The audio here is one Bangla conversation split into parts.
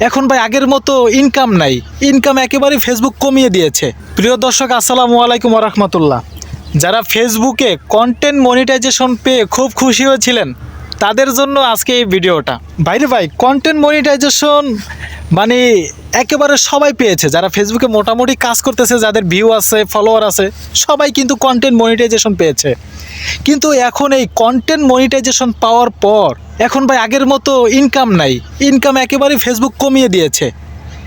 এখন ভাই আগের মতো ইনকাম নাই, ইনকাম একেবারেই ফেসবুক কমিয়ে দিয়েছে। প্রিয় দর্শক, আসসালামু আলাইকুম ওয়া রাহমাতুল্লাহ। যারা ফেসবুকে কন্টেন্ট মনিটাইজেশন পেয়ে খুব খুশি হয়েছিলেন তাদের জন্য আজকে এই ভিডিওটা। ভাই কন্টেন্ট মনিটাইজেশন মানে একেবারে সবাই পেয়েছে, যারা ফেসবুকে মোটামুটি কাজ করতেছে, যাদের ভিউ আছে, ফলোয়ার আছে, সবাই কিন্তু কন্টেন্ট মনিটাইজেশন পেয়েছে। কিন্তু এখন এই কন্টেন্ট মনিটাইজেশন পাওয়ার পর এখন ভাই আগের মতো ইনকাম নাই, ইনকাম একেবারেই ফেসবুক কমিয়ে দিয়েছে।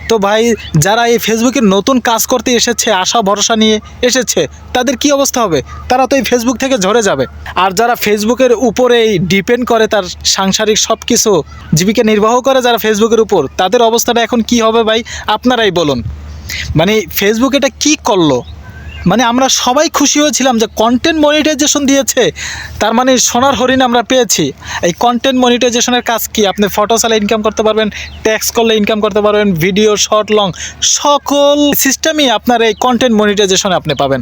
তো ভাই যারা এই ফেসবুকে নতুন কাজ করতে এসেছে, আশা ভরসা নিয়ে এসেছে, তাদের কি অবস্থা হবে? তারা তো এই ফেসবুক থেকে ঝরে যাবে। আর যারা ফেসবুকের উপরেই ডিপেন্ড করে, তার সাংসারিক সব কিছু জীবিকা নির্বাহ করে যারা ফেসবুকের উপর, তাদের অবস্থাটা এখন কি হবে ভাই আপনারাই বলুন। মানে ফেসবুক এটা কি করলো? মানে আমরা সবাই খুশি হয়েছিলাম যে কন্টেন্ট মনিটাইজেশন দিয়েছে, তার মানে সোনার হরিণ আমরা পেয়েছি। এই কন্টেন্ট মনিটাইজেশনের কাজ কি? আপনি ফটো চালে ইনকাম করতে পারবেন, ট্যাক্স করলে ইনকাম করতে পারবেন, ভিডিও শর্ট লং সকল সিস্টেমই আপনার এই কন্টেন্ট মনিটাইজেশনে আপনি পাবেন।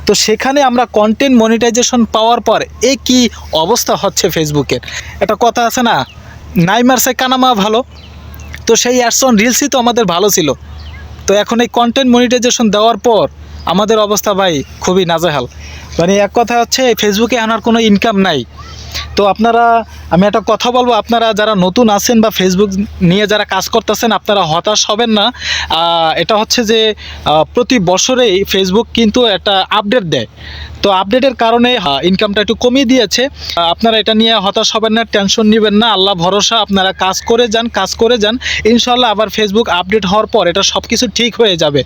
তো সেখানে আমরা কন্টেন্ট মনিটাইজেশন পাওয়ার পর এই কি অবস্থা হচ্ছে ফেসবুকের। একটা কথা আছে না, নাই মারছে কানামা ভালো। তো সেই অ্যাডস অন রিলসই তো আমাদের ভালো ছিল। তো এখন এই কন্টেন্ট মনিটাইজেশন দেওয়ার পর আমাদের অবস্থা ভাই খুবই নাজেহাল। মানে এক কথা হচ্ছে ফেসবুকে এখন আর কোনো ইনকাম নাই। তো আপনারা, আমি একটা কথা বলবো, আপনারা যারা নতুন আছেন বা ফেসবুক নিয়ে যারা কাজ করতেছেন, আপনারা হতাশ হবেন না। এটা হচ্ছে যে প্রতি বছরেই ফেসবুক কিন্তু একটা আপডেট দেয়। তো আপডেটের কারণে ইনকামটা একটু কমিয়ে দিয়েছে। আপনারা এটা নিয়ে হতাশ হবেন না, টেনশন নেবেন না, আল্লাহ ভরসা। আপনারা কাজ করে যান, ইনশাল্লাহ আবার ফেসবুক আপডেট হওয়ার পর এটা সব কিছু ঠিক হয়ে যাবে।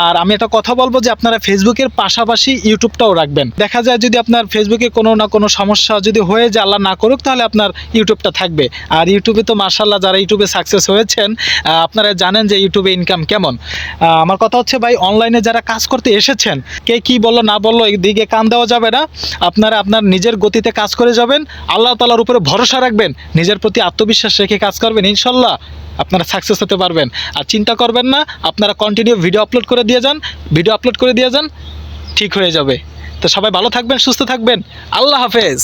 আর আমি একটা কথা বলবো যে আপনারা ফেসবুকের পাশাপাশি ইউটিউবটাও রাখবেন। দেখা যায় যদি আপনার ফেসবুকে কোনো না কোনো সমস্যা যদি হয়ে যায়, আল্লাহ না করুক, তাহলে আপনার ইউটিউবটা থাকবে। আর ইউটিউবে তো মাশাআল্লাহ যারা ইউটিউবে সাকসেস হয়েছেন, আপনারা জানেন যে ইউটিউবে ইনকাম কেমন। আমার কথা হচ্ছে ভাই, অনলাইনে যারা কাজ করতে এসেছেন, কে কি বললো না বললো এদিকে কান দেওয়া যাবে না। আপনারা আপনার নিজের গতিতে কাজ করে যাবেন, আল্লাহ তাআলার উপরে ভরসা রাখবেন, নিজের প্রতি আত্মবিশ্বাস রেখে কাজ করবেন, ইনশাল্লাহ আপনারা সাকসেস হতে পারবেন। আর চিন্তা করবেন না, আপনারা কন্টিনিউ ভিডিও আপলোড করে দিয়ে যান, ঠিক হয়ে যাবে। তো সবাই ভালো থাকবেন, সুস্থ থাকবেন, আল্লাহ হাফেজ।